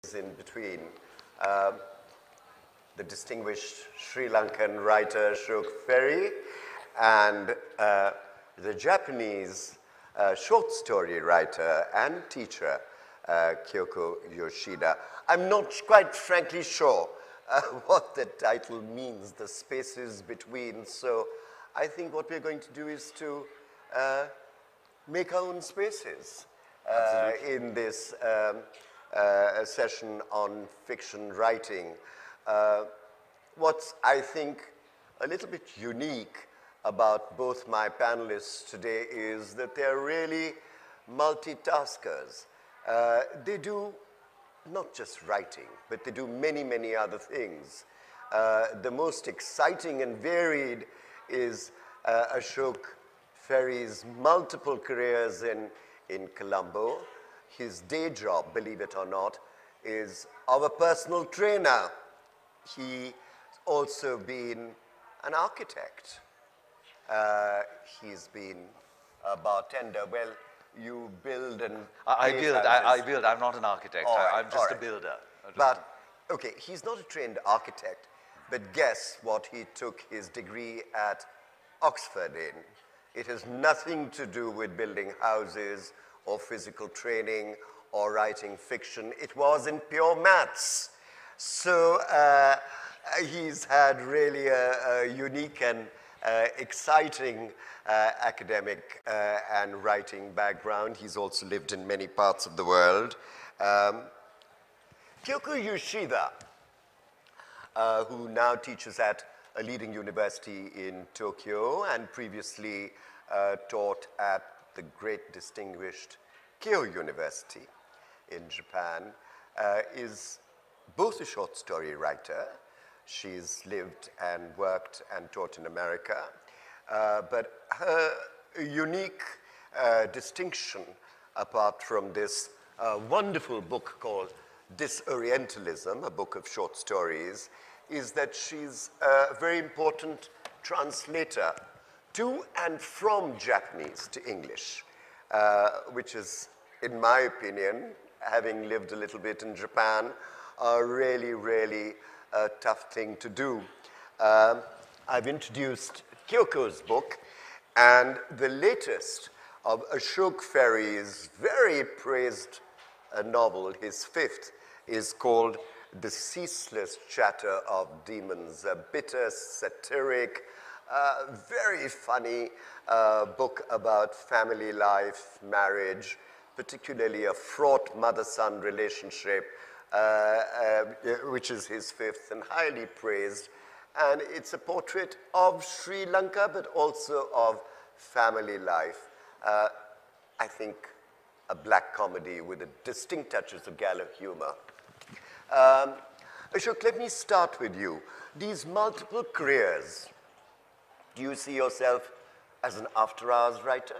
in between. Uh, the distinguished Sri Lankan writer Ashok Ferrey and the Japanese short story writer and teacher Kyoko Yoshida. I'm not quite frankly sure what the title means, the spaces between, so I think what we're going to do is to make our own spaces in this session on fiction writing. What's, I think, a little bit unique about both my panelists today is that they're really multitaskers. They do not just writing, but they do many, many other things. The most exciting and varied is Ashok Ferrey's multiple careers in Colombo. His day job, believe it or not, is of a personal trainer. He's also been an architect. He's been a bartender. Well, you build and I build. I'm not an architect. Right, I'm just a builder. But, okay, he's not a trained architect, but guess what he took his degree at Oxford in? It has nothing to do with building houses or physical training or writing fiction. It was in pure maths. So he's had really a unique and exciting academic and writing background. He's also lived in many parts of the world. Kyoko Yoshida, who now teaches at a leading university in Tokyo and previously taught at the great distinguished Keio University in Japan, is both a short story writer. She's lived and worked and taught in America, but her unique distinction, apart from this wonderful book called Disorientalism, a book of short stories, is that she's a very important translator to and from Japanese to English, which is, in my opinion, having lived a little bit in Japan, a really, really tough thing to do. I've introduced Kyoko's book, and the latest of Ashok Ferrey's very praised novel, his fifth, is called The Ceaseless Chatter of Demons, a bitter, satiric, very funny book about family life, marriage, particularly a fraught mother-son relationship, which is his fifth and highly praised. And it's a portrait of Sri Lanka, but also of family life. I think a black comedy with a distinct touches of gallows humor. Ashok, let me start with you. These multiple careers, do you see yourself as an after-hours writer?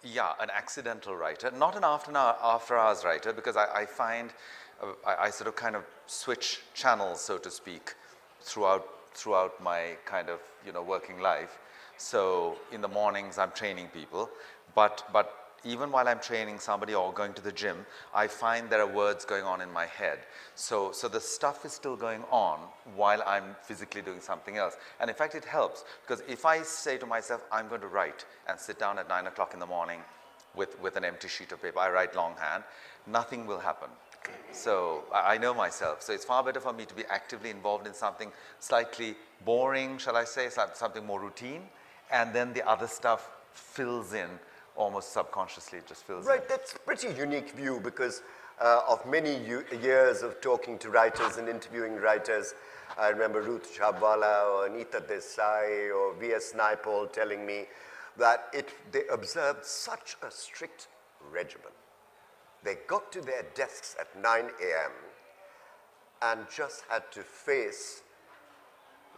Yeah, an accidental writer, not an after-hours writer, because I find I sort of kind of switch channels, so to speak, throughout my kind of working life. So in the mornings I'm training people, but even while I'm training somebody or going to the gym, I find there are words going on in my head. So the stuff is still going on while I'm physically doing something else. And in fact, it helps, because if I say to myself, I'm going to write and sit down at 9 o'clock in the morning with an empty sheet of paper, I write longhand, nothing will happen. So I know myself. So it's far better for me to be actively involved in something slightly boring, shall I say, something more routine, and then the other stuff fills in almost subconsciously, it just fills in. Right, that's a pretty unique view, because of many years of talking to writers and interviewing writers. I remember Ruth Chabwala or Anita Desai or V.S. Naipaul telling me that they observed such a strict regimen. They got to their desks at 9 a.m. and just had to face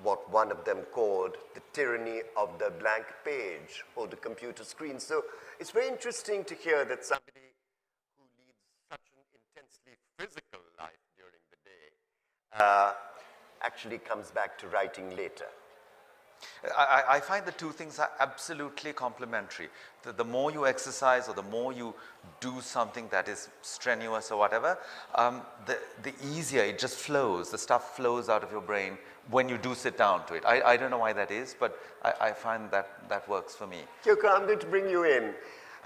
what one of them called the tyranny of the blank page or the computer screen. So it's very interesting to hear that somebody who leads such an intensely physical life during the day actually comes back to writing later. I find the two things are absolutely complementary. The more you exercise or the more you do something that is strenuous or whatever, the easier it just flows. The stuff flows out of your brain when you do sit down to it. I don't know why that is, but I find that works for me. Kyoko, I'm going to bring you in.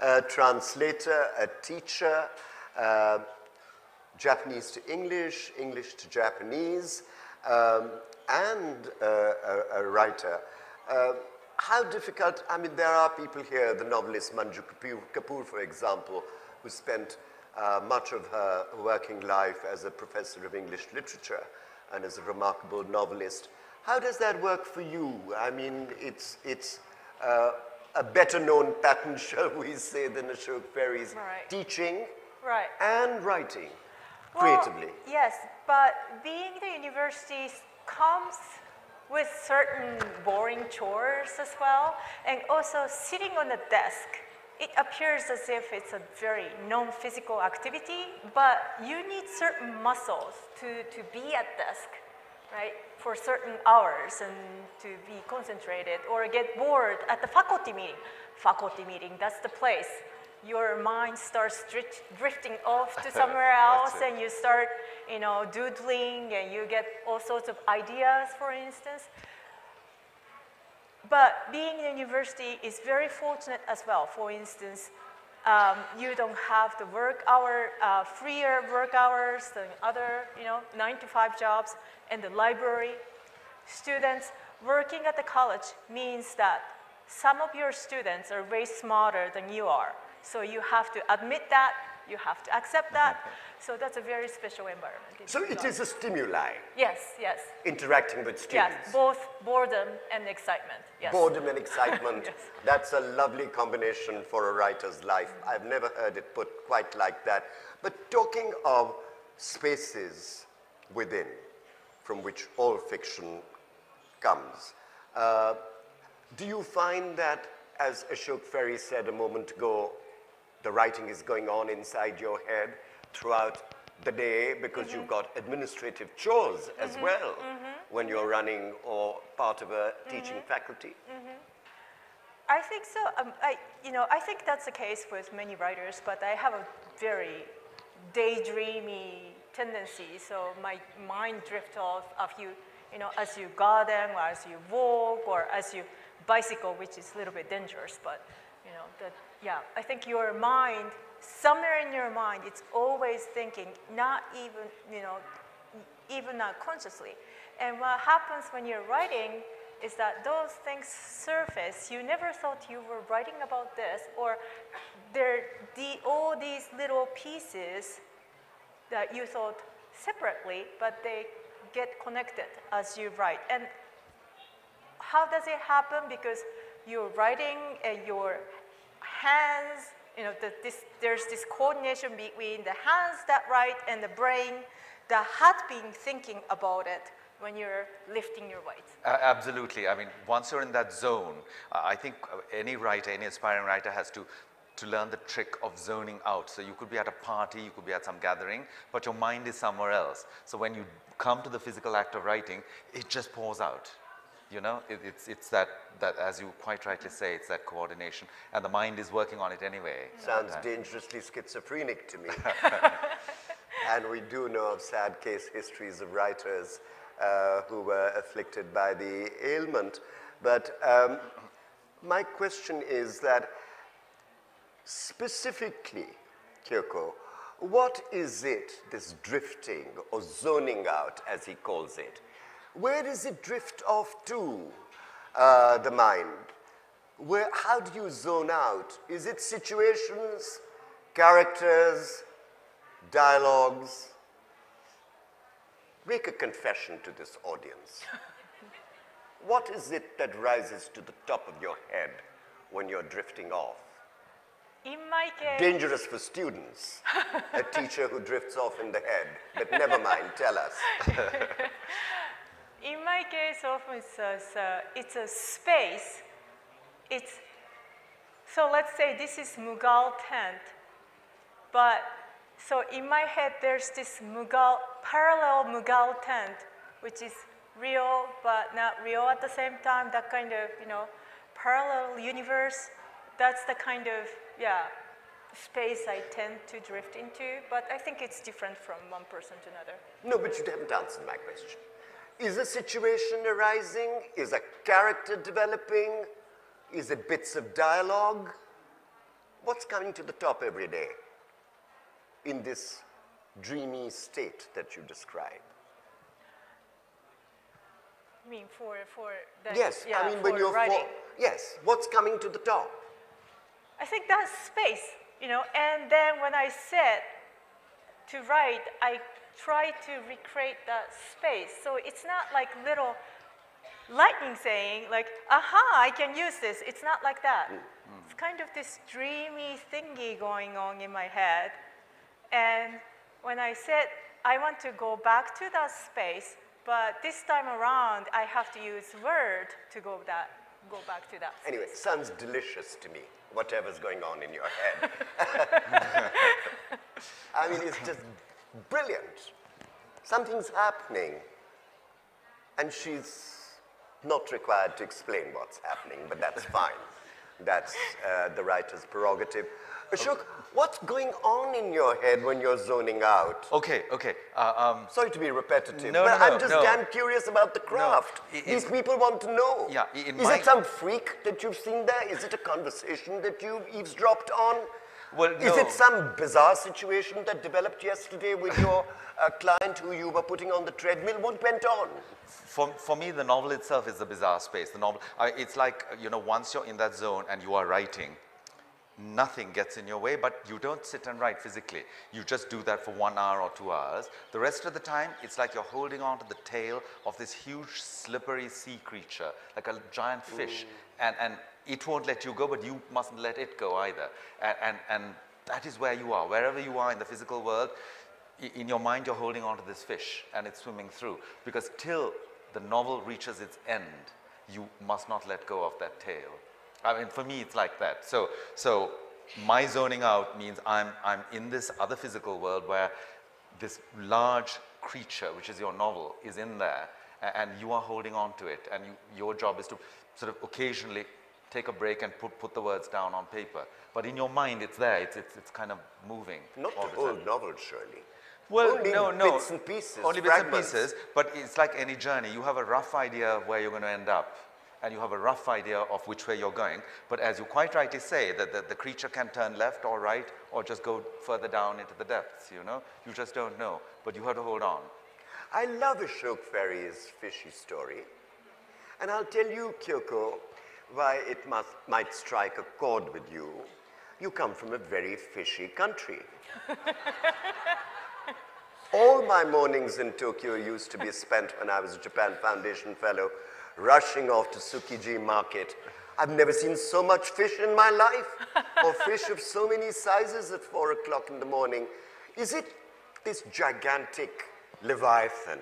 A translator, a teacher, Japanese to English, English to Japanese, and a writer. How difficult, I mean, there are people here, the novelist Manju Kapoor, for example, who spent much of her working life as a professor of English literature and as a remarkable novelist. How does that work for you? I mean, it's a better known pattern, shall we say, than Ashok Ferrey's teaching and writing creatively. Yes, but being the university comes with certain boring chores as well, and also sitting on the desk. It appears as if it's a very non-physical activity, but you need certain muscles to be at desk, right, for certain hours and to be concentrated or get bored at the faculty meeting. Faculty meeting, that's the place. Your mind starts drifting off to somewhere else and you start, you know, doodling and you get all sorts of ideas, for instance. But being in university is very fortunate as well. For instance, you don't have the freer work hours than other, 9-to-5 jobs and the library. Students working at the college means that some of your students are way smarter than you are. So you have to admit that, you have to accept that. So that's a very special environment. So it is a stimuli. Yes, yes. Interacting with students. Yes, both boredom and excitement. Yes. Boredom and excitement. Yes. That's a lovely combination for a writer's life. I've never heard it put quite like that. But talking of spaces within, from which all fiction comes, do you find that, as Ashok Ferrey said a moment ago, the writing is going on inside your head throughout the day because you've got administrative chores as well when you're running or part of a teaching faculty? I think so. I think that's the case with many writers, but I have a very daydreamy tendency, so my mind drifts off of you, as you garden or as you walk or as you bicycle, which is a little bit dangerous, but I think your mind, somewhere in your mind, it's always thinking, not even, even not consciously. And what happens when you're writing is that those things surface. You never thought you were writing about this, or all these little pieces that you thought separately, but they get connected as you write. And how does it happen? Because you're writing and your hands, there's this coordination between the hands that write and the brain that had been thinking about it when you're lifting your weights. Absolutely. I mean, once you're in that zone, I think any writer, any aspiring writer has to learn the trick of zoning out. So you could be at a party, you could be at some gathering, but your mind is somewhere else. So when you come to the physical act of writing, it just pours out. It's that, as you quite rightly say, it's that coordination, and the mind is working on it anyway. Sounds dangerously schizophrenic to me. And we do know of sad case histories of writers who were afflicted by the ailment. But my question is that specifically, Kyoko, what is it, this drifting or zoning out, as he calls it? Where does it drift off to, the mind? How do you zone out? Is it situations, characters, dialogues? Make a confession to this audience. What is it that rises to the top of your head when you're drifting off? In my case... Dangerous for students, a teacher who drifts off in the head. But never mind, tell us. In my case, often it's a space. So let's say this is Mughal tent, but so in my head there's this parallel Mughal tent, which is real but not real at the same time, that kind of, parallel universe, that's the kind of, space I tend to drift into, but I think it's different from one person to another. No, but you haven't answered my question. Is a situation arising? Is a character developing? Is it bits of dialogue? What's coming to the top every day in this dreamy state that you describe? I mean, for the, yes, I mean, when you're writing. Yes, what's coming to the top? I think that's space, and then when I sit to write, I try to recreate that space. So it's not like little lightning saying, like, aha, I can use this. It's not like that. It's kind of this dreamy thingy going on in my head. And when I sit, I want to go back to that space, but this time around, I have to use word to go back to that space. Anyway, sounds delicious to me, whatever's going on in your head. I mean, it's just brilliant. Something's happening, and she's not required to explain what's happening, but that's fine. That's the writer's prerogative. Ashok, what's going on in your head when you're zoning out? Okay. Sorry to be repetitive, No, but no, I'm just no. damn curious about the craft. These people want to know. Yeah, Is it some freak that you've seen there? Is it a conversation that you've eavesdropped on? Well, Is it some bizarre situation that developed yesterday with your client who you were putting on the treadmill? What went on? For me, the novel itself is the bizarre space. The novel, it's like, once you're in that zone and you are writing, nothing gets in your way, but you don't sit and write physically. You just do that for 1 hour or 2 hours. The rest of the time, it's like you're holding on to the tail of this huge, slippery sea creature, like a giant fish. And it won't let you go, but you mustn't let it go either. And that is where you are. Wherever you are in the physical world, in your mind, you're holding on to this fish, and it's swimming through. Because till the novel reaches its end, you must not let go of that tail. I mean, for me, it's like that. So my zoning out means I'm in this other physical world where this large creature, which is your novel, is in there, and you are holding on to it, and your job is to sort of occasionally take a break and put the words down on paper. But in your mind, it's there. It's kind of moving. Not the whole novel, surely. Well, only no. bits and pieces, Only fragments. bits and pieces, but it's like any journey. You have a rough idea of where you're going to end up, and you have a rough idea of which way you're going. But as you quite rightly say, that the creature can turn left or right, or just go further down into the depths, You just don't know, but you have to hold on. I love Ashok Ferrey's fishy story. And I'll tell you, Kyoko, why it might strike a chord with you. You come from a very fishy country. All my mornings in Tokyo used to be spent when I was a Japan Foundation fellow, rushing off to Tsukiji Market. I've never seen so much fish in my life, or fish of so many sizes at 4 o'clock in the morning. Is it this gigantic Leviathan,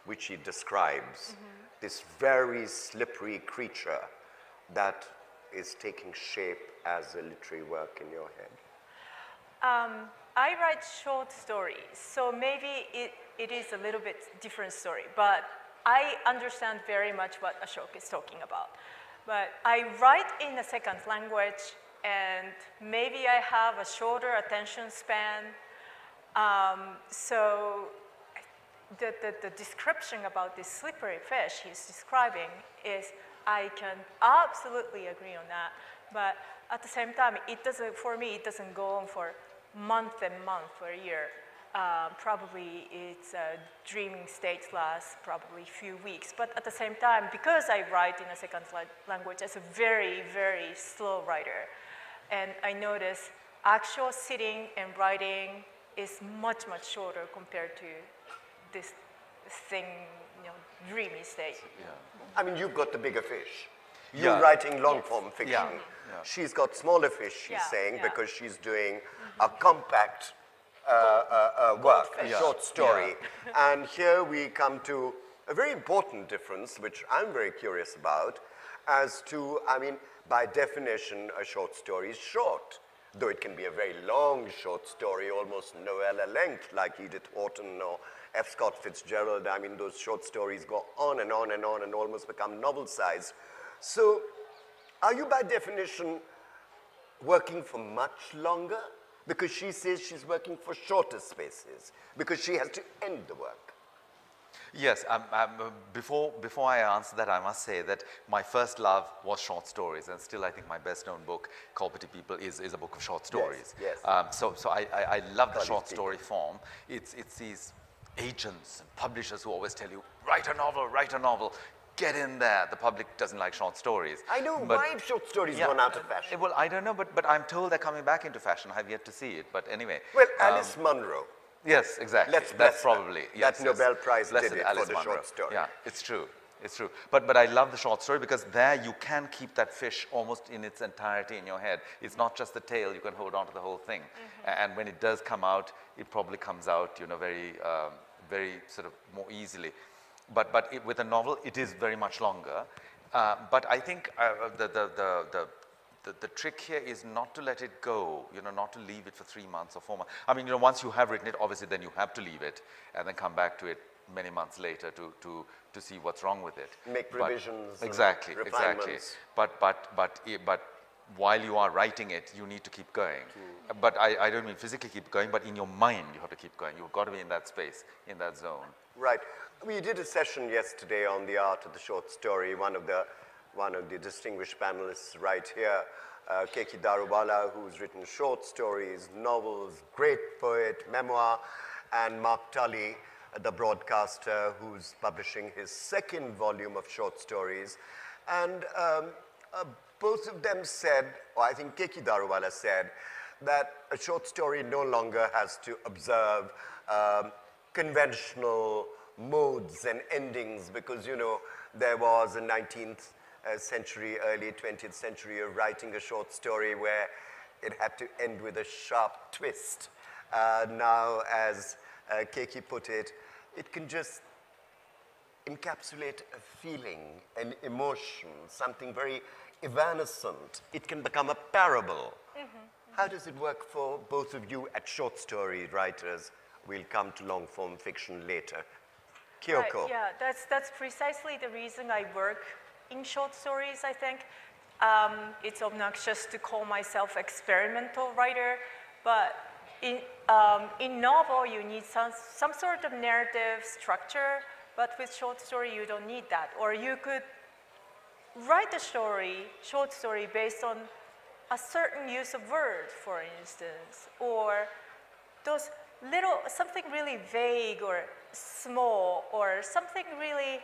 which he describes, this very slippery creature that is taking shape as a literary work in your head? I write short stories, so maybe it is a little bit different story, but I understand very much what Ashok is talking about. But I write in a second language, and maybe I have a shorter attention span. So the description about this slippery fish he's describing is, I can absolutely agree on that. But at the same time, for me, it doesn't go on for month and month or a year. Probably it's a dreaming state lasts probably a few weeks. But at the same time, because I write in a second language as a very, very slow writer, and I notice actual sitting and writing is much, much shorter compared to this thing, dreamy state. Yeah. I mean, you've got the bigger fish. You're writing long-form fiction. Yeah. She's got smaller fish, she's saying, because she's doing a compact work, a short story. And here we come to a very important difference, which I'm very curious about, as to, I mean, by definition, a short story is short. though it can be a very long short story, almost novella length, like Edith Wharton or F. Scott Fitzgerald. I mean, those short stories go on and on and on and almost become novel size. So are you by definition working for much longer? Because she says she's working for shorter spaces, because she has to end the work. Yes, before I answer that, I must say that my first love was short stories, and still I think my best known book, Call Pretty People, is a book of short stories. Yes, yes. So I love the short story form. It's these agents and publishers who always tell you, write a novel, get in there. The public doesn't like short stories. I know, why have short stories gone out of fashion? Well, I don't know, but I'm told they're coming back into fashion. I've yet to see it, but anyway. Well, Alice Munro. Yes, exactly. That's probably. Yes, that Nobel Prize did it Alice for the Munro. short story. Yeah, it's true. It's true. But I love the short story because there you can keep that fish almost in its entirety in your head. It's not just the tail, you can hold on to the whole thing. And when it does come out, it probably comes out, you know, very sort of more easily. But with a novel, it is very much longer. But I think the trick here is not to let it go, you know, not to leave it for 3 months or 4 months. I mean, you know, once you have written it, obviously then you have to leave it and then come back to it many months later to see what's wrong with it. Make revisions. Exactly. Refinements. But while you are writing it, you need to keep going. But I don't mean physically keep going, but in your mind you have to keep going. You've got to be in that space, in that zone. Right. We did a session yesterday on the art of the short story. One of the distinguished panelists right here, Keki Daruwala, who's written short stories, novels, great poet, memoir, and Mark Tully, the broadcaster, who's publishing his second volume of short stories. And both of them said, or I think Keki Daruwala said, that a short story no longer has to observe conventional modes and endings, because, you know, there was a 19th century, early 20th century of writing a short story where it had to end with a sharp twist. Now, as Keki put it, it can just encapsulate a feeling, an emotion, something very evanescent. It can become a parable. How does it work for both of you at short story writers? We'll come to long form fiction later. Kyoko. Right, yeah, that's precisely the reason I work in short stories, I think. It's obnoxious to call myself experimental writer, but in novel you need some sort of narrative structure, but with short story you don't need that. Or you could write a short story based on a certain use of words, for instance, or those something really vague or small, or something really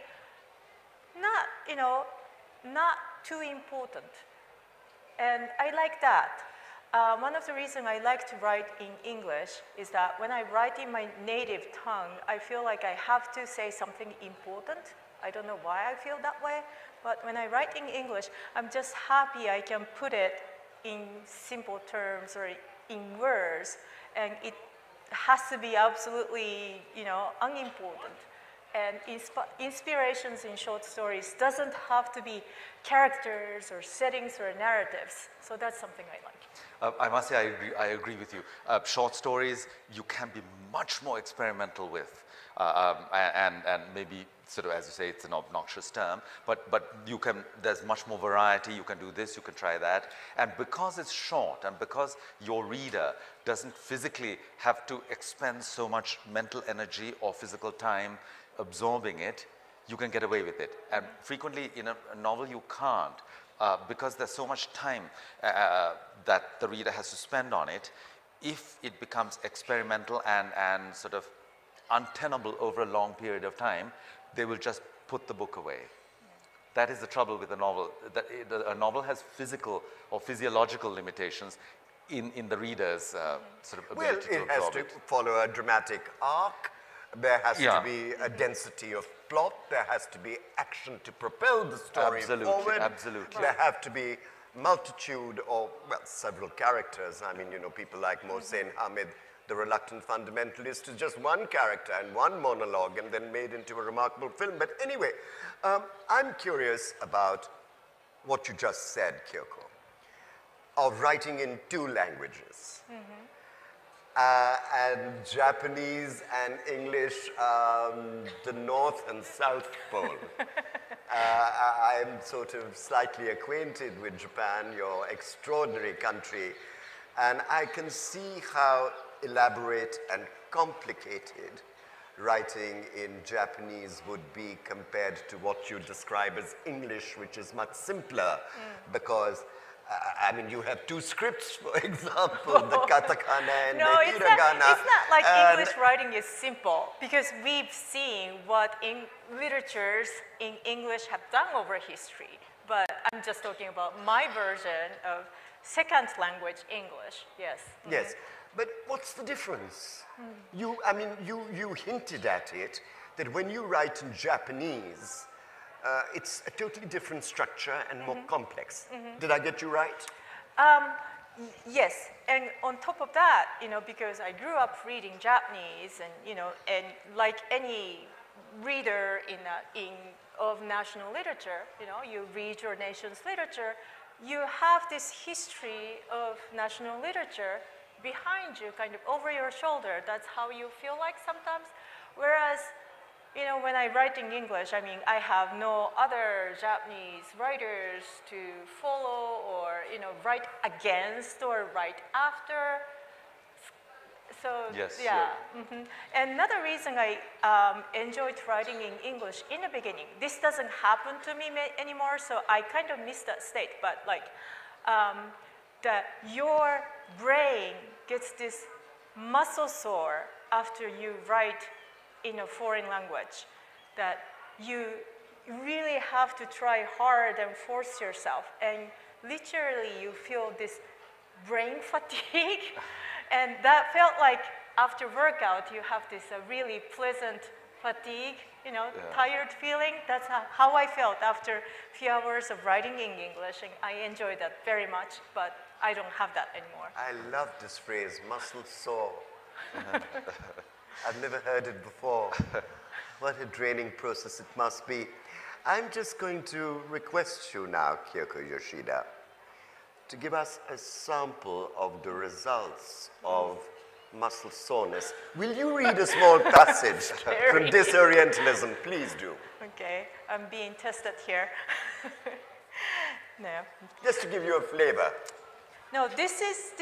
not too important. And I like that. One of the reasons I like to write in English is that when I write in my native tongue, I feel like I have to say something important. I don't know why I feel that way, but when I write in English, I'm just happy I can put it in simple terms or in words, and it has to be absolutely, unimportant. And inspirations in short stories doesn't have to be characters or settings or narratives. So that's something I like. I must say I agree with you. Short stories you can be much more experimental with, and maybe sort of, as you say, it's an obnoxious term, but there's much more variety. You can do this, you can try that, and because it's short, and because your reader doesn't physically have to expend so much mental energy or physical time absorbing it, you can get away with it. And frequently in a novel you can't, because there's so much time that the reader has to spend on it. If it becomes experimental and sort of untenable over a long period of time, they will just put the book away. That is the trouble with a novel. That a novel has physical or physiological limitations in the reader's sort of ability to absorb it. Well, it has to follow a dramatic arc. There has to be a density of plot. There has to be action to propel the story forward. Absolutely. There have to be multitude or, well, several characters. I mean, people like Mohsen Hamid, the reluctant fundamentalist, is just one character and one monologue and then made into a remarkable film. But anyway, I'm curious about what you just said, Kyoko. of writing in 2 languages. And Japanese and English, the North and South Pole. I'm sort of slightly acquainted with Japan, your extraordinary country, and I can see how elaborate and complicated writing in Japanese would be compared to what you describe as English, which is much simpler, because I mean, you have 2 scripts, for example, the katakana and the hiragana. It's not like English writing is simple, because we've seen what literatures in English have done over history. But I'm just talking about my version of second language English, yes. Yes, but what's the difference? You hinted at it, that when you write in Japanese, it's a totally different structure and more complex. Did I get you right? Yes, and on top of that, because I grew up reading Japanese, and and like any reader of national literature, you read your nation's literature, you have this history of national literature behind you, kind of over your shoulder. That's how you feel like sometimes. Whereas, when I write in English, I mean, I have no other Japanese writers to follow or, write against or write after. So, yes, yeah. And another reason I enjoyed writing in English in the beginning, this doesn't happen to me anymore, so I kind of miss that state, but like, that your brain gets this muscle sore after you write in a foreign language, that you really have to try hard and force yourself, and literally you feel this brain fatigue, and that felt like after workout you have this really pleasant fatigue, tired feeling. That's how I felt after a few hours of writing in English, and I enjoyed that very much, but I don't have that anymore. I love this phrase, muscle sore. I've never heard it before. What a draining process it must be. I'm just going to request you now, Kyoko Yoshida, to give us a sample of the results of muscle soreness. Will you read a small passage from Disorientalism? Please do. Okay, I'm being tested here. No. Just to give you a flavor. No, this is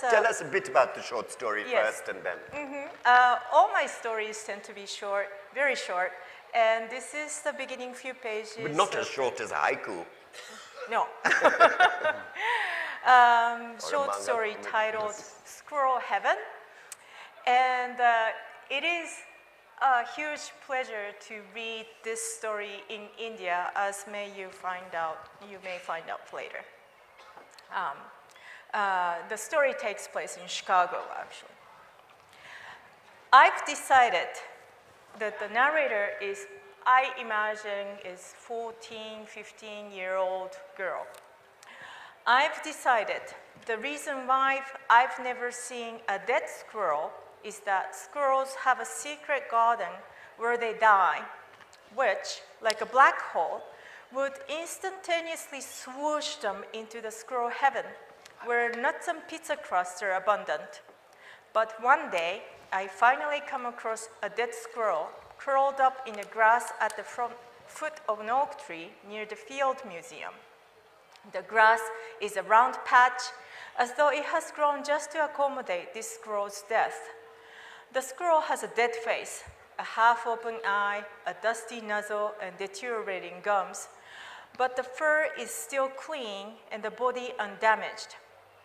Tell us a bit about the short story first, and then. All my stories tend to be short, very short, and this is the beginning few pages. But not as short as a haiku. No. Short story titled Squirrel Heaven, and it is a huge pleasure to read this story in India, as you may find out later. The story takes place in Chicago, actually. I've decided that the narrator is, I imagine, is 14, 15-year-old girl. I've decided the reason why I've never seen a dead squirrel is that squirrels have a secret garden where they die, which, like a black hole, would instantaneously swoosh them into the squirrel heaven, where nuts and pizza crusts are abundant. But one day, I finally come across a dead squirrel curled up in the grass at the foot of an oak tree near the Field Museum. The grass is a round patch, as though it has grown just to accommodate this squirrel's death. The squirrel has a dead face, a half-open eye, a dusty nozzle, and deteriorating gums, but the fur is still clean and the body undamaged.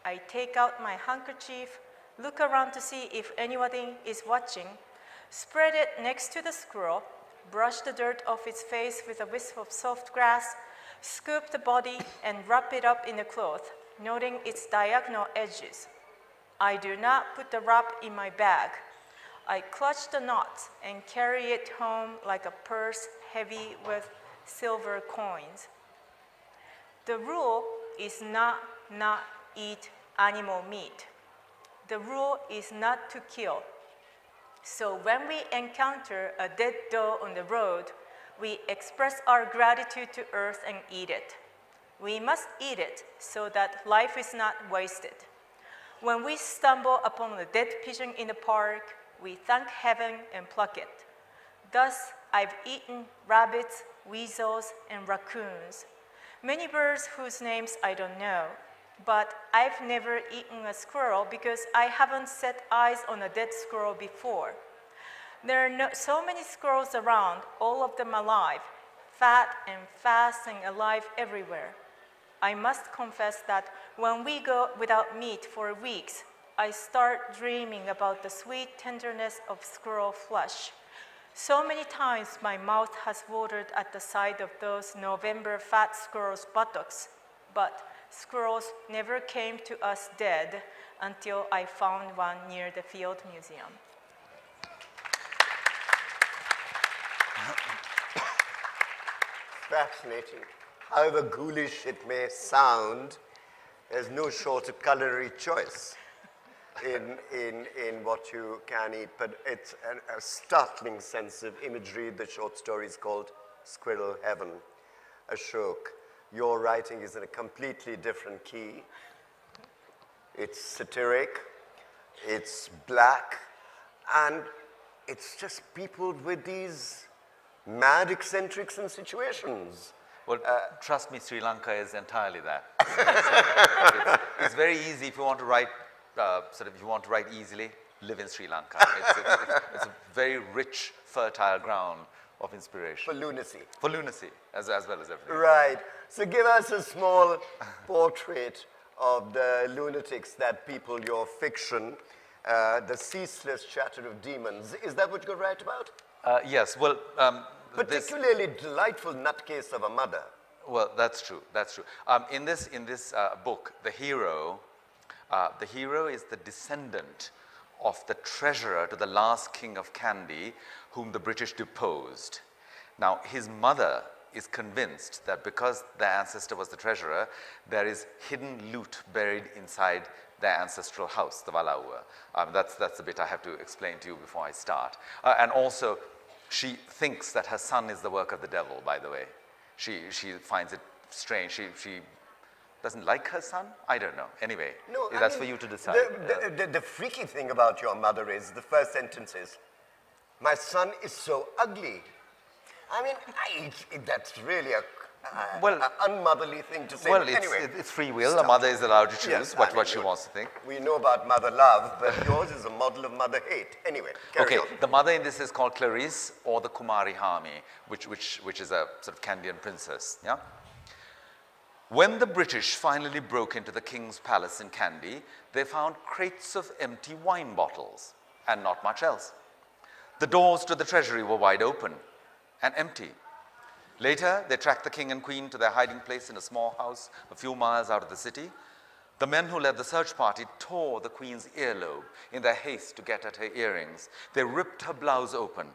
I take out my handkerchief, look around to see if anybody is watching, spread it next to the squirrel, brush the dirt off its face with a wisp of soft grass, scoop the body, and wrap it up in a cloth, noting its diagonal edges. I do not put the wrap in my bag. I clutch the knots and carry it home like a purse heavy with silver coins. The rule is not eat animal meat. The rule is not to kill. So when we encounter a dead doe on the road, we express our gratitude to earth and eat it. We must eat it so that life is not wasted. When we stumble upon a dead pigeon in the park, we thank heaven and pluck it. Thus, I've eaten rabbits, weasels, and raccoons. Many birds whose names I don't know, but I've never eaten a squirrel because I haven't set eyes on a dead squirrel before. There are so many squirrels around, all of them alive, fat and fast and alive everywhere. I must confess that when we go without meat for weeks, I start dreaming about the sweet tenderness of squirrel flesh. So many times my mouth has watered at the sight of those November fat squirrels' buttocks, but squirrels never came to us dead until I found one near the Field Museum. Fascinating. However ghoulish it may sound, there's no short of culinary choice in what you can eat, but it's a startling sense of imagery. The short story is called Squirrel Heaven. Ashok, your writing is in a completely different key. It's satiric, it's black, and it's just peopled with these mad eccentrics and situations. Well, trust me, Sri Lanka is entirely that. It's very easy if you want to write, if you want to write easily, live in Sri Lanka. It's a very rich, fertile ground of inspiration. For lunacy. For lunacy, as well as everything. Right. So give us a small portrait of the lunatics that people your fiction, the ceaseless chatter of demons. Is that what you're going to write about? Yes. Well, particularly delightful nutcase of a mother. Well, that's true. That's true. In this book, the hero is the descendant of the treasurer to the last king of Kandy, whom the British deposed. Now, his mother is convinced that because their ancestor was the treasurer, there is hidden loot buried inside their ancestral house, the Valaua. That's the bit I have to explain to you before I start. And also, she thinks that her son is the work of the devil, by the way. She finds it strange. She doesn't like her son? I don't know. Anyway, no, that's for you to decide. The freaky thing about your mother is, the first sentence is, my son is so ugly. I mean, that's really an unmotherly thing to say. Well, anyway, it's free will. A mother is allowed to choose what she wants to think. We know about mother love, but yours is a model of mother hate. Anyway, carry on. The mother in this is called Clarice, or the Kumari Hami, which is a sort of Kandian princess. Yeah. When the British finally broke into the king's palace in Kandy, they found crates of empty wine bottles and not much else. The doors to the treasury were wide open and empty. Later, they tracked the king and queen to their hiding place in a small house a few miles out of the city. The men who led the search party tore the queen's earlobe in their haste to get at her earrings. They ripped her blouse open.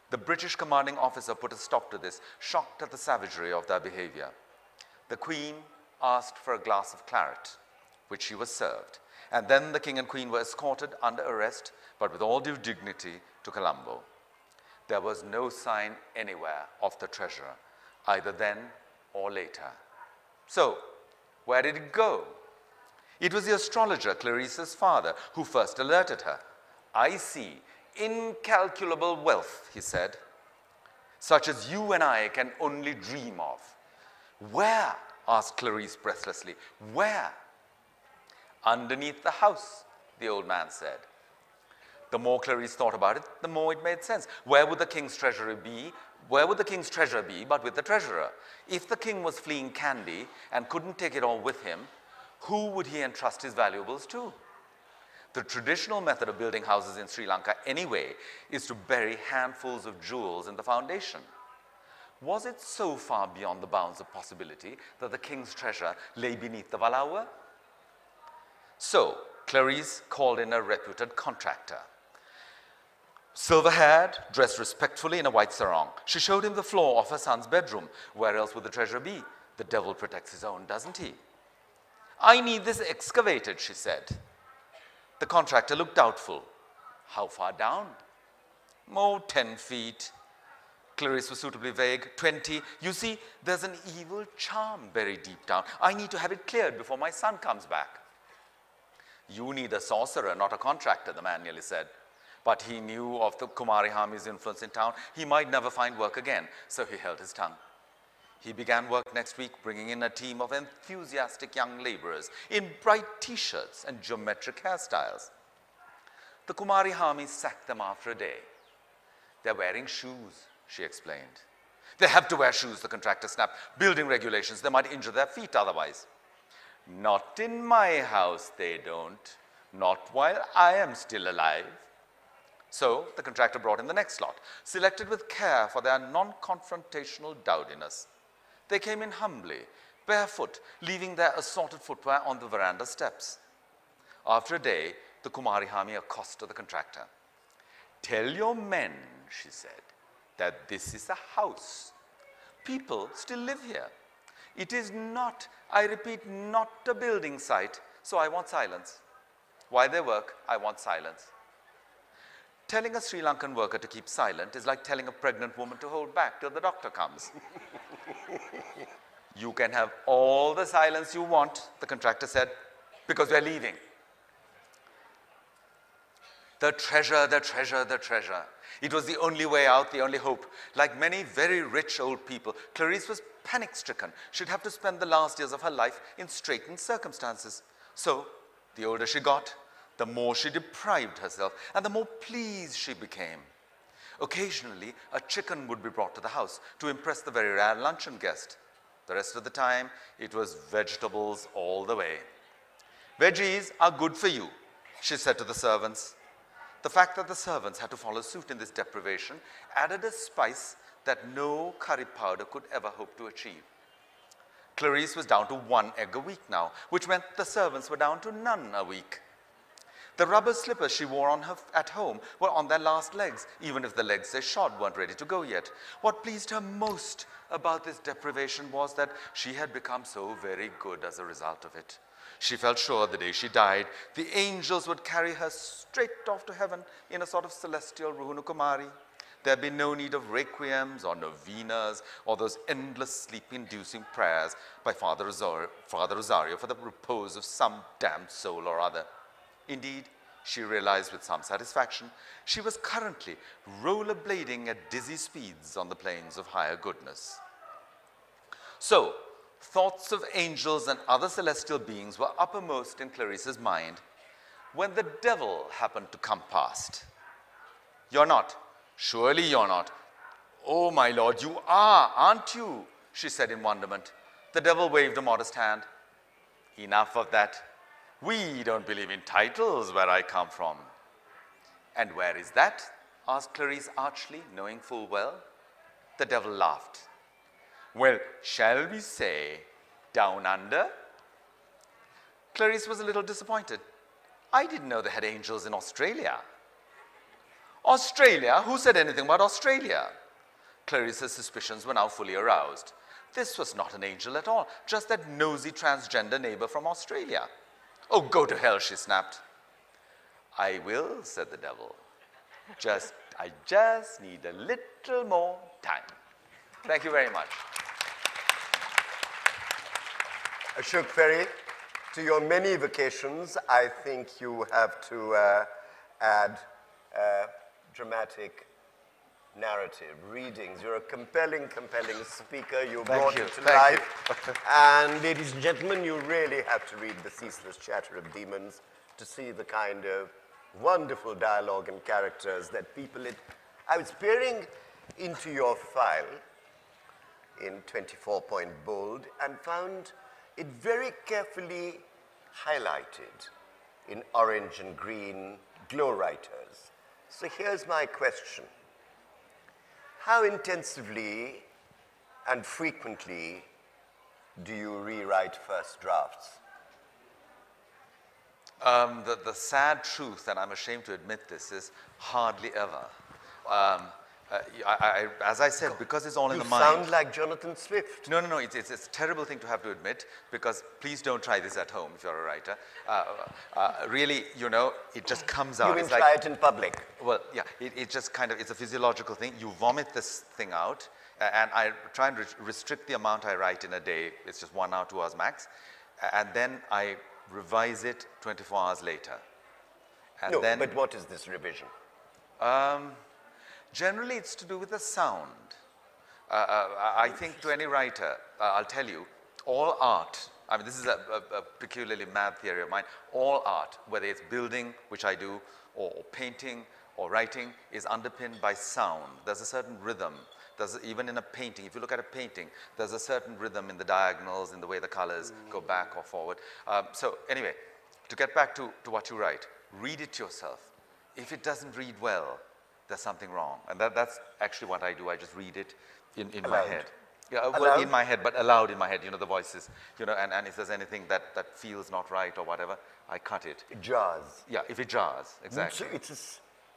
The British commanding officer put a stop to this, shocked at the savagery of their behavior. The queen asked for a glass of claret, which she was served. And then the king and queen were escorted under arrest, but with all due dignity, to Colombo. There was no sign anywhere of the treasurer, either then or later. So, where did it go? It was the astrologer, Clarice's father, who first alerted her. I see incalculable wealth, he said, such as you and I can only dream of. Where? Asked Clarice breathlessly. Where? Underneath the house, the old man said. The more Clarice thought about it, the more it made sense. Where would the king's treasury be? Where would the king's treasure be but with the treasurer? If the king was fleeing Kandy and couldn't take it all with him, who would he entrust his valuables to? The traditional method of building houses in Sri Lanka anyway is to bury handfuls of jewels in the foundation. Was it so far beyond the bounds of possibility that the king's treasure lay beneath the Valaua? So, Clarice called in a reputed contractor. Silver-haired, dressed respectfully in a white sarong, she showed him the floor of her son's bedroom. Where else would the treasure be? The devil protects his own, doesn't he? I need this excavated, she said. The contractor looked doubtful. How far down? Oh, 10 feet. Clarice was suitably vague. 20. You see, there's an evil charm buried deep down. I need to have it cleared before my son comes back. You need a sorcerer, not a contractor, the man nearly said. But he knew of the Kumari Hami's influence in town. He might never find work again, so he held his tongue. He began work next week, bringing in a team of enthusiastic young laborers in bright T-shirts and geometric hairstyles. The Kumari Hami sacked them after a day. They're wearing shoes, she explained. They have to wear shoes, the contractor snapped. Building regulations, they might injure their feet otherwise. Not in my house, they don't. Not while I am still alive. So the contractor brought in the next lot, selected with care for their non-confrontational dowdiness. They came in humbly, barefoot, leaving their assorted footwear on the veranda steps. After a day, the Kumari Hami accosted the contractor. Tell your men, she said, that this is a house. People still live here. It is not, I repeat, not a building site, so I want silence. While they work, I want silence. Telling a Sri Lankan worker to keep silent is like telling a pregnant woman to hold back till the doctor comes. You can have all the silence you want, the contractor said, because we're leaving. The treasure, the treasure, the treasure. It was the only way out, the only hope. Like many very rich old people, Clarice was panic-stricken. She'd have to spend the last years of her life in straitened circumstances. So, the older she got, the more she deprived herself, and the more pleased she became. Occasionally, a chicken would be brought to the house to impress the very rare luncheon guest. The rest of the time, it was vegetables all the way. Veggies are good for you, she said to the servants. The fact that the servants had to follow suit in this deprivation added a spice that no curry powder could ever hope to achieve. Clarice was down to 1 egg a week now, which meant the servants were down to none a week. The rubber slippers she wore at home were on their last legs, even if the legs they shod weren't ready to go yet. What pleased her most about this deprivation was that she had become so very good as a result of it. She felt sure the day she died, the angels would carry her straight off to heaven in a sort of celestial Ruhunukumari. There'd be no need of requiems or novenas or those endless sleep-inducing prayers by Father Rosario for the repose of some damned soul or other. Indeed, she realized with some satisfaction, she was currently rollerblading at dizzy speeds on the plains of higher goodness. So, thoughts of angels and other celestial beings were uppermost in Clarice's mind when the devil happened to come past. You're not. Surely you're not. Oh, my lord, you are, aren't you? She said in wonderment. The devil waved a modest hand. Enough of that. We don't believe in titles where I come from. And where is that? Asked Clarice archly, knowing full well. The devil laughed. Well, shall we say, down under? Clarice was a little disappointed. I didn't know they had angels in Australia. Australia? Who said anything about Australia? Clarice's suspicions were now fully aroused. This was not an angel at all, just that nosy transgender neighbor from Australia. Oh, go to hell, she snapped. I will, said the devil. I just need a little more time. Thank you very much. Ashok Ferrey, to your many vacations, I think you have to add dramatic narrative, readings. You're a compelling speaker. You brought it to life. And ladies and gentlemen, you really have to read The Ceaseless Chatter of Demons to see the kind of wonderful dialogue and characters that people... I was peering into your file in 24-point bold and found it very carefully highlighted in orange and green glow writers. So here's my question. How intensively and frequently do you rewrite first drafts? The sad truth, and I'm ashamed to admit this, is hardly ever. As I said, because it's all in the You mind. sound like Jonathan Swift. No, it's a terrible thing to have to admit, because please don't try this at home if you're a writer. Really, you know, it just comes out. You mean It's try it in public? well, yeah, it just kind of, it's a physiological thing. You vomit this thing out, and I try and restrict the amount I write in a day. It's just 1 hour, 2 hours max. And then I revise it 24 hours later. And No, then, but what is this revision? generally, it's to do with the sound. I think to any writer, I'll tell you, all art, I mean, this is a peculiarly mad theory of mine, all art, whether it's building, which I do, or painting, or writing, is underpinned by sound. There's a certain rhythm. Even in a painting, if you look at a painting, there's a certain rhythm in the diagonals, in the way the colors go back or forward. So anyway, to get back to what you write, read it yourself. If it doesn't read well, there's something wrong. And that's actually what I do. I just read it in my head. Yeah, well, in my head, but aloud in my head, you know, the voices, you know, and if there's anything that feels not right or whatever, I cut it. It jars. Yeah, if it jars, exactly. So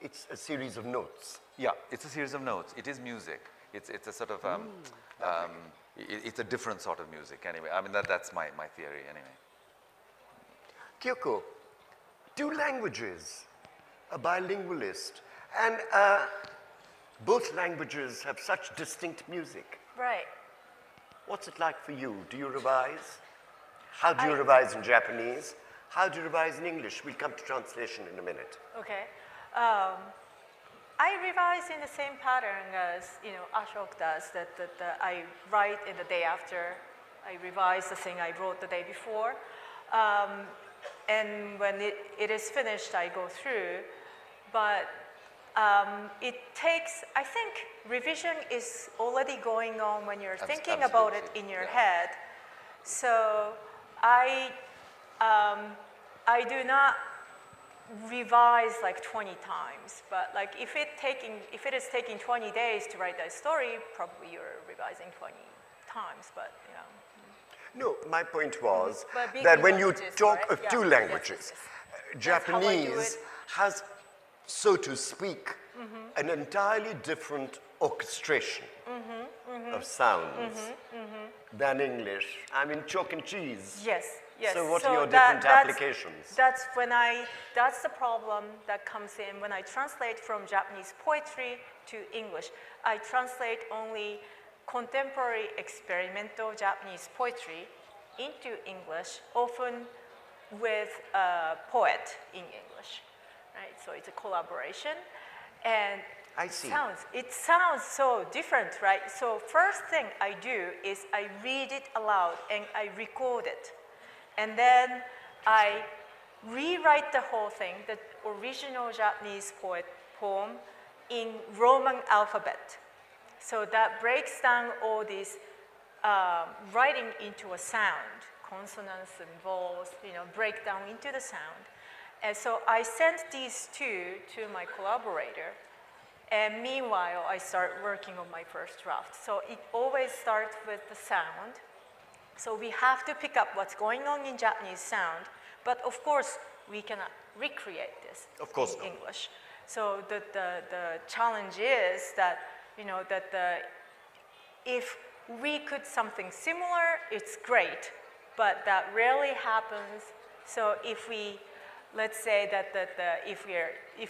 it's a series of notes. Yeah, it's a series of notes. It is music. It's a sort of, it's a different sort of music anyway. I mean, that's my theory anyway. Kyoko, 2 languages, a bilingualist, and both languages have such distinct music. Right. What's it like for you? Do you revise? How do you revise in Japanese? How do you revise in English? We'll come to translation in a minute. Okay. I revise in the same pattern as, you know, Ashok does, that I write in the day after. I revise the thing I wrote the day before. And when it is finished, I go through. But it takes, I think revision is already going on when you're thinking about it in your head. So I do not revise like 20 times, but like if it is taking 20 days to write that story, probably you're revising 20 times, but you know. No, my point was that when you talk of 2 languages, Japanese has, so to speak, an entirely different orchestration of sounds than English. I mean, chalk and cheese. Yes. Yes. So what are your different applications? That's the problem that comes in when I translate from Japanese poetry to English. I translate only contemporary experimental Japanese poetry into English, often with a poet in English, right? So it's a collaboration, and I see. It sounds so different, right? So first thing I do is I read it aloud and I record it. And then I rewrite the whole thing, the original Japanese poem, in Roman alphabet. So that breaks down all these writing into a sound, consonants and vowels, you know, break down into the sound. And so I sent these 2 to my collaborator. And meanwhile, I start working on my first draft. So it always starts with the sound. So we have to pick up what's going on in Japanese sound, but of course we cannot recreate this in English. So the challenge is that, you know, that if we could something similar, it's great, but that rarely happens. So if we, let's say that if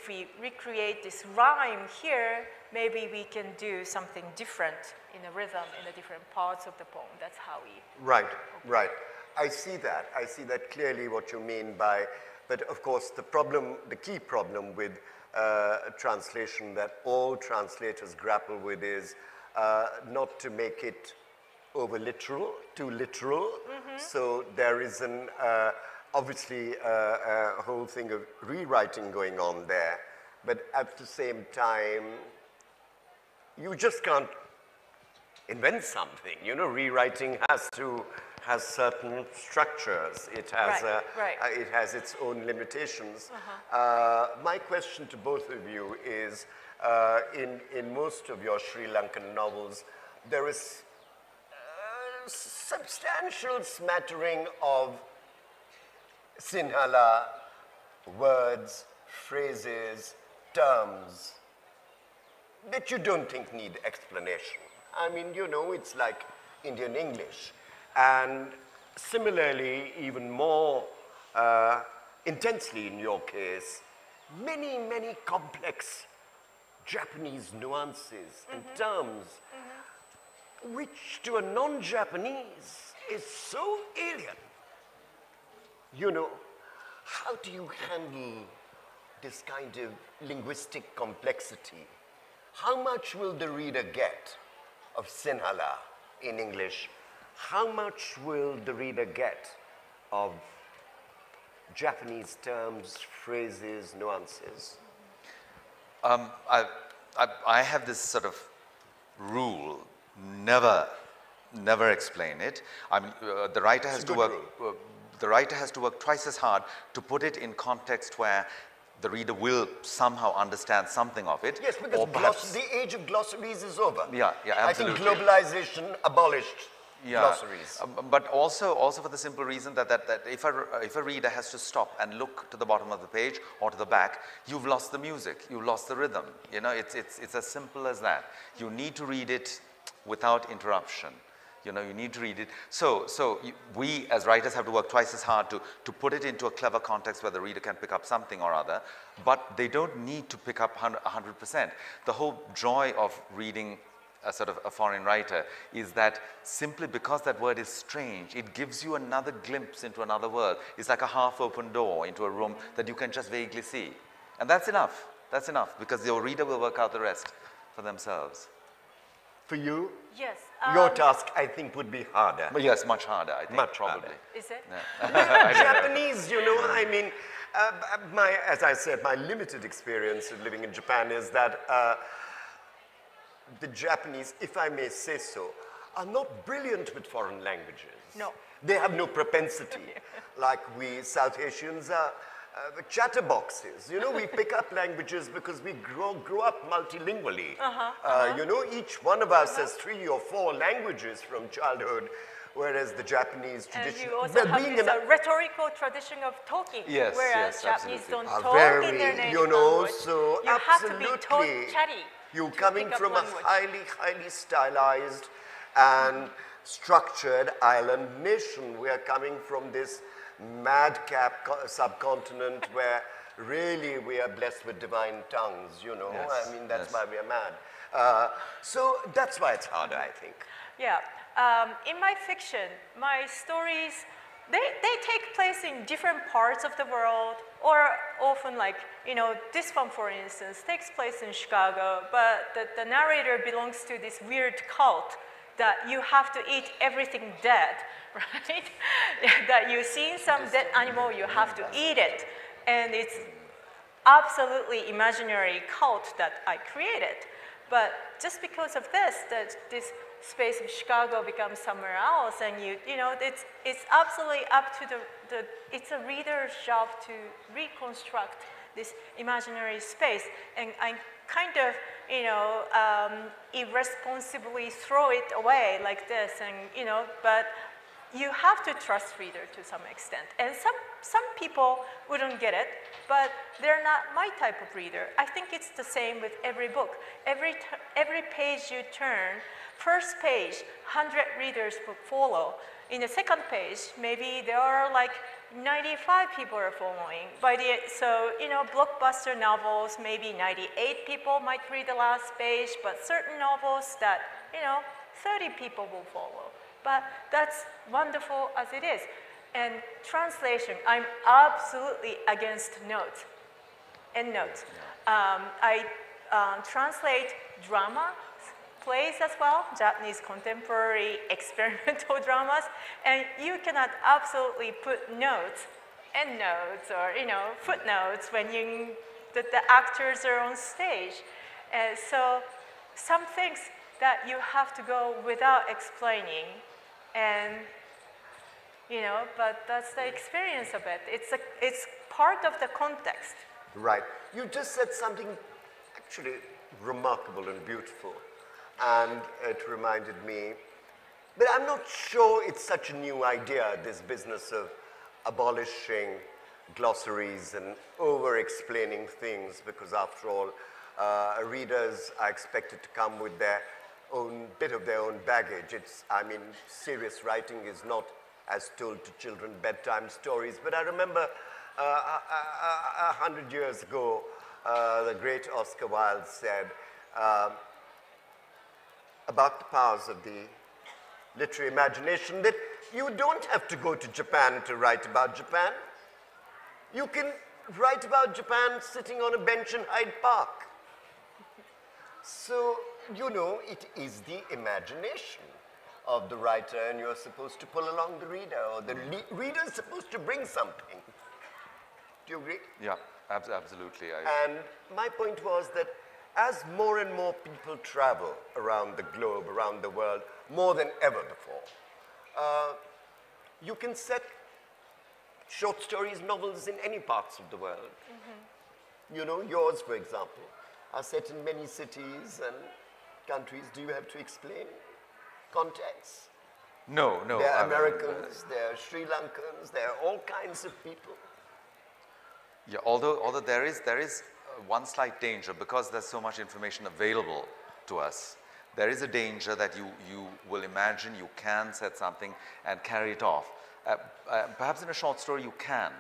we recreate this rhyme here, maybe we can do something different in a rhythm in the different parts of the poem. That's how we... Right, right. I see that clearly what you mean by, but of course the key problem with translation that all translators grapple with is not to make it over literal, too literal. So there is obviously a whole thing of rewriting going on there, but at the same time, you just can't invent something. You know, rewriting has certain structures. It has it has its own limitations. My question to both of you is, in most of your Sri Lankan novels, there is a substantial smattering of that you don't think need explanation. I mean, you know, it's like Indian English. And similarly, even more intensely in your case, many, many complex Japanese nuances and terms, which to a non-Japanese is so alien. You know, how do you handle this kind of linguistic complexity? How much will the reader get of Sinhala in English? How much will the reader get of Japanese terms, phrases, nuances? I have this sort of rule, never explain it. I mean, the writer has to work. The writer has to work twice as hard to put it in context where the reader will somehow understand something of it. Yes, because the age of glossaries is over. Yeah, absolutely. I think globalization abolished glossaries. But also for the simple reason that if a reader has to stop and look to the bottom of the page or to the back, you've lost the music, you've lost the rhythm. You know, it's as simple as that. You need to read it without interruption. You know, you need to read it. So we as writers have to work twice as hard to put it into a clever context where the reader can pick up something or other, but they don't need to pick up 100%. The whole joy of reading a sort of a foreign writer is that simply because that word is strange, it gives you another glimpse into another world. It's like a half-open door into a room that you can just vaguely see. And that's enough. That's enough, because your reader will work out the rest for themselves. For you? Yes. Your task, I think, would be harder. But yes, much harder, I think. Much probably. harder. Is it? Yeah. Japanese, you know, I mean, as I said, my limited experience of living in Japan is that the Japanese, if I may say so, are not brilliant with foreign languages. No. They have no propensity. Like we South Asians are chatterboxes. You know, we pick up languages because we grew up multilingually. You know, each one of us has 3 or 4 languages from childhood, whereas the Japanese tradition... And you also have this rhetorical tradition of talking, yes, whereas yes, Japanese absolutely. don't talk in their native you know, language. so you have to be chatty. You're coming from a highly stylized and structured island nation. We are coming from this madcap subcontinent where really we are blessed with divine tongues, you know. Yes, I mean, that's why we are mad. So that's why it's harder, I think. Yeah. In my fiction, my stories, they take place in different parts of the world, or often like, you know, this one, for instance, takes place in Chicago, but the narrator belongs to this weird cult that you have to eat everything dead, right? That you've seen some dead animal, you have to eat it. And it's absolutely imaginary cult that I created. But just because of this, that this space of Chicago becomes somewhere else, and you know, it's absolutely up to it's a reader's job to reconstruct this imaginary space. And I kind of, you know, irresponsibly throw it away like this, and, you know, but you have to trust reader to some extent. And some people wouldn't get it, but they're not my type of reader. I think it's the same with every book. Every page you turn, first page, 100 readers will follow. In the second page, maybe there are like 95 people are following. So, you know, blockbuster novels, maybe 98 people might read the last page, but certain novels that, you know, 30 people will follow. But that's wonderful as it is. And translation, I'm absolutely against notes, endnotes. I translate drama, plays as well, Japanese contemporary experimental dramas, and you cannot absolutely put notes, endnotes, or, you know, footnotes when the actors are on stage. So some things that you have to go without explaining, and, you know, but that's the experience of it. It's part of the context. Right. You just said something actually remarkable and beautiful. And it reminded me, but I'm not sure it's such a new idea, this business of abolishing glossaries and over-explaining things, because after all, Readers are expected to come with their own bit of their own baggage. I mean, serious writing is not as told to children bedtime stories. But I remember 100 years ago, the great Oscar Wilde said about the powers of the literary imagination that you don't have to go to Japan to write about Japan. You can write about Japan sitting on a bench in Hyde Park. So, you know, it is the imagination of the writer, and you're supposed to pull along the reader, or the reader is supposed to bring something. Do you agree? Yeah, absolutely. And my point was that as more and more people travel around the globe, around the world, more than ever before, you can set short stories, novels in any parts of the world. You know, yours, for example, are set in many cities and countries. Do you have to explain context? No. There are Americans, there are Sri Lankans, there are all kinds of people. Yeah, although there is one slight danger, because there's so much information available to us. There is a danger that you will imagine you can set something and carry it off. Perhaps in a short story you can,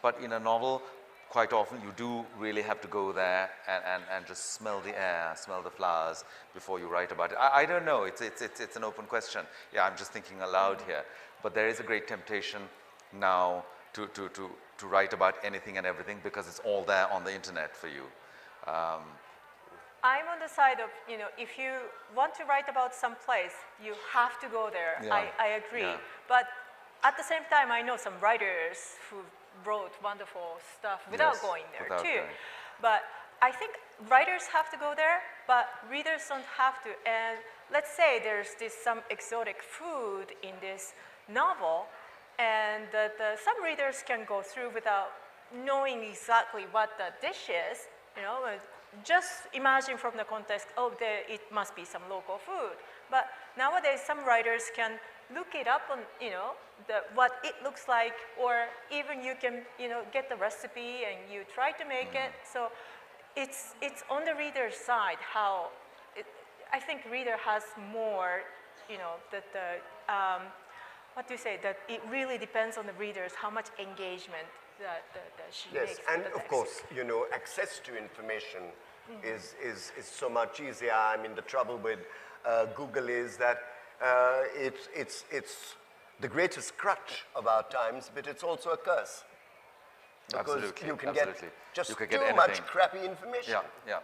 but in a novel, quite often you do really have to go there and just smell the air, smell the flowers before you write about it. I don't know, it's an open question. Yeah, I'm just thinking aloud here. But there is a great temptation now to write about anything and everything, because it's all there on the internet for you. I'm on the side of, you know, if you want to write about some place, you have to go there. Yeah. I agree. Yeah. But at the same time, I know some writers who wrote wonderful stuff without going there too. But I think writers have to go there, but readers don't have to. And let's say there's some exotic food in this novel, and some readers can go through without knowing exactly what the dish is, you know, just imagine from the context, oh, it must be some local food. But nowadays, some writers can look it up on, you know, what it looks like, or even you can, you know, get the recipe and you try to make it. So it's on the reader's side how, I think reader has more, you know, what do you say, that it really depends on the readers how much engagement that she makes. Yes, and of course, you know, access to information is so much easier. I mean, the trouble with Google is that it's the greatest crutch of our times, but it's also a curse. Because you can get just too much crappy information. Yeah.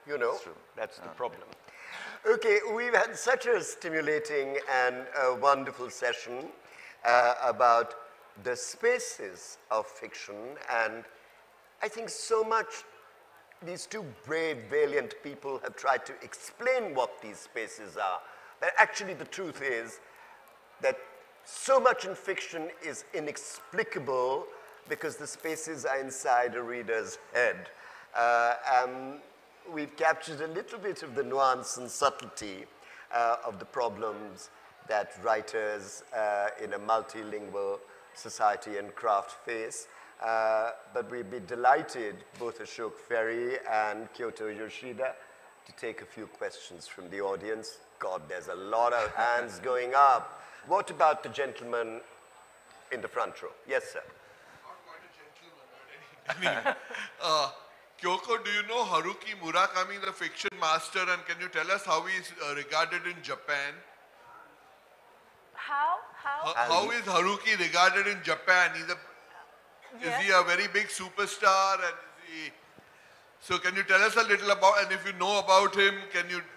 You know, that's the problem. Okay, we've had such a stimulating and wonderful session about the spaces of fiction, and I think so much these two brave, valiant people have tried to explain what these spaces are. But actually the truth is that so much in fiction is inexplicable because the spaces are inside a reader's head. We've captured a little bit of the nuance and subtlety of the problems that writers in a multilingual society and craft face. But we'd be delighted, both Ashok Ferrey and Kyoko Yoshida, to take a few questions from the audience. God, there's a lot of hands going up. What about the gentleman in the front row? Yes, sir. Not quite a gentleman, but Kyoko, do you know Haruki Murakami, the fiction master, and can you tell us how he is regarded in Japan? How? How is Haruki regarded in Japan? Is he a very big superstar? And so can you tell us a little about, and if you know about him,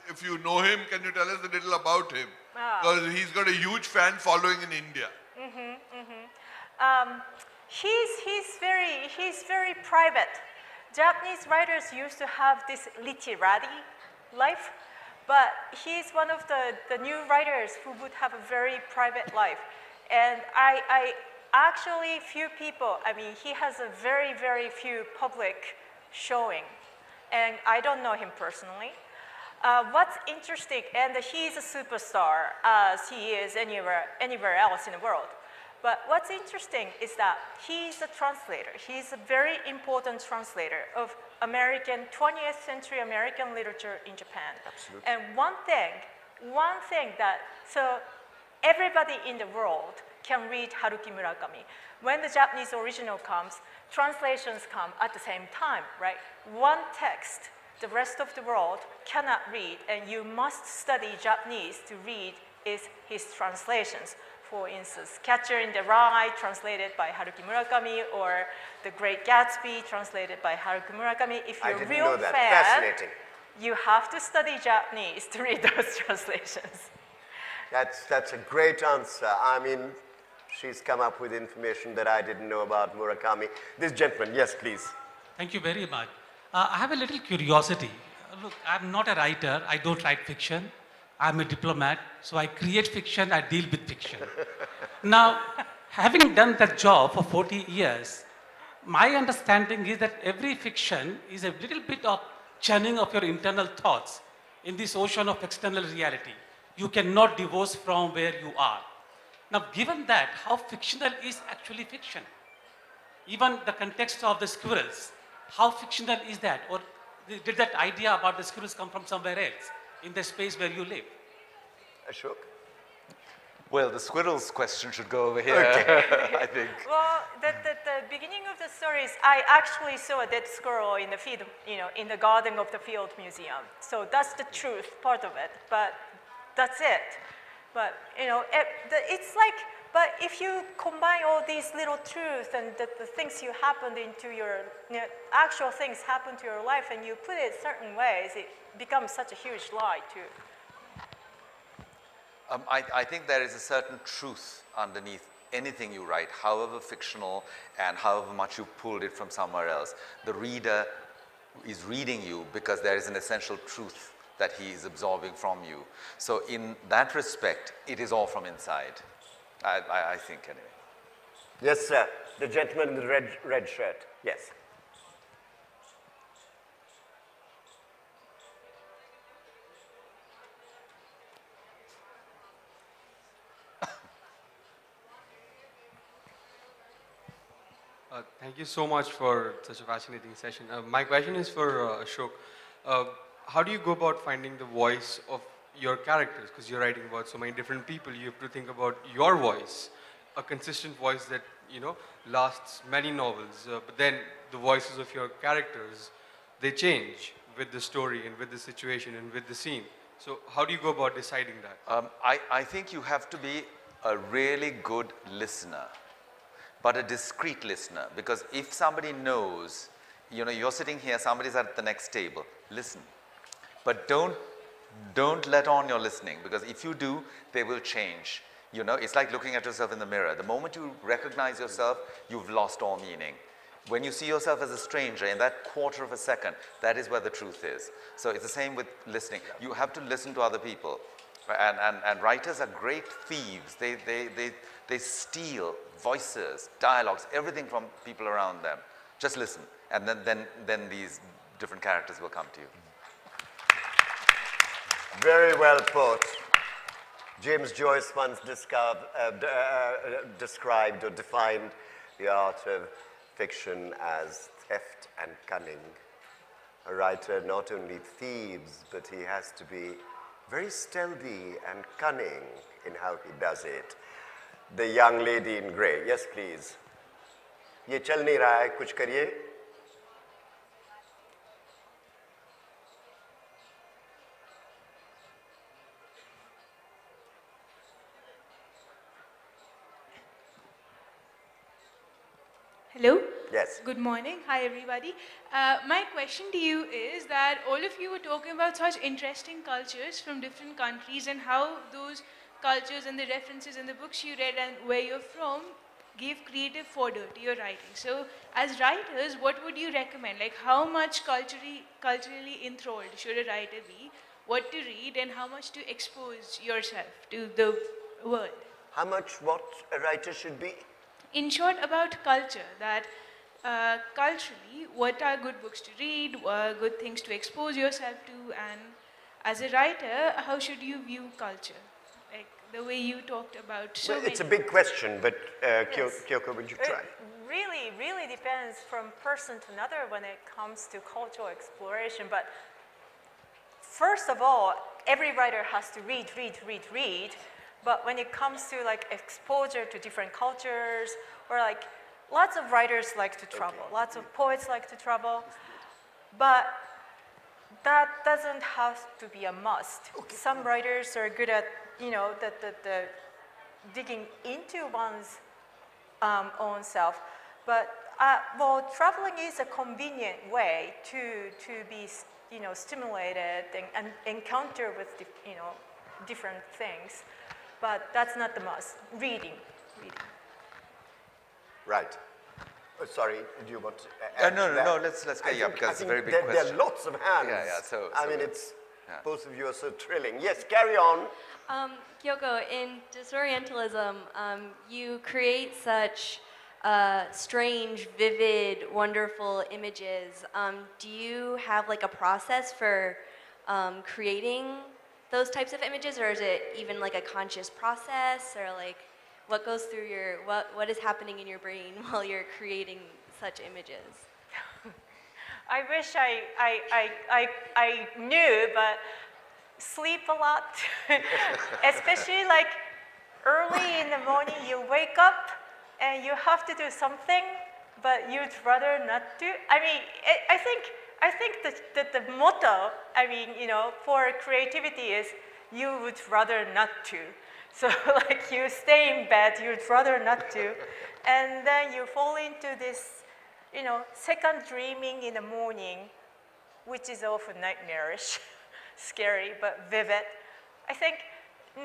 if you know him, can you tell us a little about him? Because he's got a huge fan following in India. He's very private. Japanese writers used to have this literati life, but he's one of the new writers who would have a very private life. And I actually, few people, I mean, he has a very, very few public showing, and I don't know him personally. What's interesting, and he's a superstar as he is anywhere else in the world. But what's interesting is that he's a translator. He's a very important translator of American, 20th century American literature in Japan. Absolutely. And one thing that, so everybody in the world can read Haruki Murakami. When the Japanese original comes, translations come at the same time, right? One text, the rest of the world cannot read, and you must study Japanese to read his translations. For instance, Catcher in the Rye, translated by Haruki Murakami, or The Great Gatsby, translated by Haruki Murakami. If you're a real fan, fascinating. You have to study Japanese to read those translations. That's a great answer. I mean, she's come up with information that I didn't know about Murakami. This gentleman, yes, please. Thank you very much. I have a little curiosity. Look, I'm not a writer. I don't write fiction. I'm a diplomat, so I create fiction, I deal with fiction. Now, having done that job for 40 years, my understanding is that every fiction is a little bit of churning of your internal thoughts in this ocean of external reality. You cannot divorce from where you are. Now, given that, how fictional is actually fiction? Even the context of the squirrels, how fictional is that? Or did that idea about the squirrels come from somewhere else in the space where you live? Ashok? Well, the squirrels question should go over here, I think. Well, the beginning of the story is I actually saw a dead squirrel in the field, in the garden of the Field Museum. So that's the truth part of it, but that's it. But, it's like, but if you combine all these little truths and the things you happened into your, actual things happen to your life and you put it certain ways, it becomes such a huge lie too. I think there is a certain truth underneath anything you write, however fictional and however much you pulled it from somewhere else. The reader is reading you because there is an essential truth that he is absorbing from you. So in that respect, it is all from inside, I think anyway. Yes, sir. The gentleman in the red shirt. Yes. Thank you so much for such a fascinating session. My question is for Ashok. How do you go about finding the voice of your characters? Because you're writing about so many different people, you have to think about your voice, a consistent voice that, lasts many novels. But then the voices of your characters, they change with the story and with the situation and with the scene. So how do you go about deciding that? I think you have to be a really good listener, but a discreet listener, because if somebody knows, you're sitting here, somebody's at the next table, listen. But don't let on your listening, because if you do, they will change. It's like looking at yourself in the mirror. The moment you recognize yourself, you've lost all meaning. When you see yourself as a stranger, in that quarter of a second, that is where the truth is. So it's the same with listening. You have to listen to other people. And writers are great thieves. They steal voices, dialogues, everything from people around them. Just listen, and then these different characters will come to you. Very well put. James Joyce once described or defined the art of fiction as theft and cunning. A writer not only thieves, but he has to be very stealthy and cunning in how he does it. The young lady in grey. Yes, please. ये चल नहीं रहा है, कुछ करिए. Hello. Yes. Good morning. Hi, everybody. My question to you is that all of you were talking about such interesting cultures from different countries and how those cultures and the references in the books you read and where you're from gave creative fodder to your writing. So as writers, what would you recommend? Like how much culturally enthralled should a writer be? What to read and how much to expose yourself to the world? How much what a writer should be? In short, about culture, that culturally, what are good books to read, good things to expose yourself to, and as a writer, how should you view culture? Like the way you talked about so Well, many. it's a big question, but Yes. Kyoko, would you try? really, really depends from person to another when it comes to cultural exploration. But first of all, every writer has to read. But when it comes to like exposure to different cultures, or like lots of writers like to travel, lots of poets like to travel, but that doesn't have to be a must. Some writers are good at, you know, the digging into one's own self, but well, traveling is a convenient way to be, you know, stimulated and encounter with, you know, different things. But that's not the must. Reading. Right. Oh, sorry, do you want to add No, to that? let's get, yeah, because it's a very big there, question. There are lots of hands. Yeah, so I mean, it's, both of you are so thrilling. Yes, carry on. Kyoko, in Disorientalism, you create such strange, vivid, wonderful images. Do you have like a process for creating those types of images, or is it even like a conscious process, or like what goes through your, what is happening in your brain while you're creating such images? I wish I knew, but sleep a lot, especially like early in the morning you wake up and you have to do something, but you'd rather not do. I mean, I think that the motto, I mean, you know, for creativity is you would rather not to. So like you stay in bed, you'd rather not to, and then you fall into this, you know, second dreaming in the morning, which is often nightmarish, scary, but vivid. I think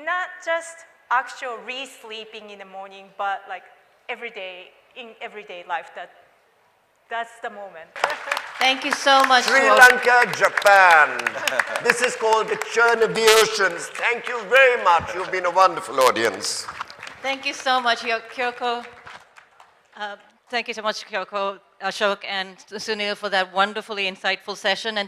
not just actual re-sleeping in the morning, but like in everyday life, that's the moment. Thank you so much. Sri Lanka, Japan. This is called the churn of the oceans. Thank you very much. You've been a wonderful audience. Thank you so much, Kyoko. Thank you so much, Kyoko, Ashok, and Sunil for that wonderfully insightful session. And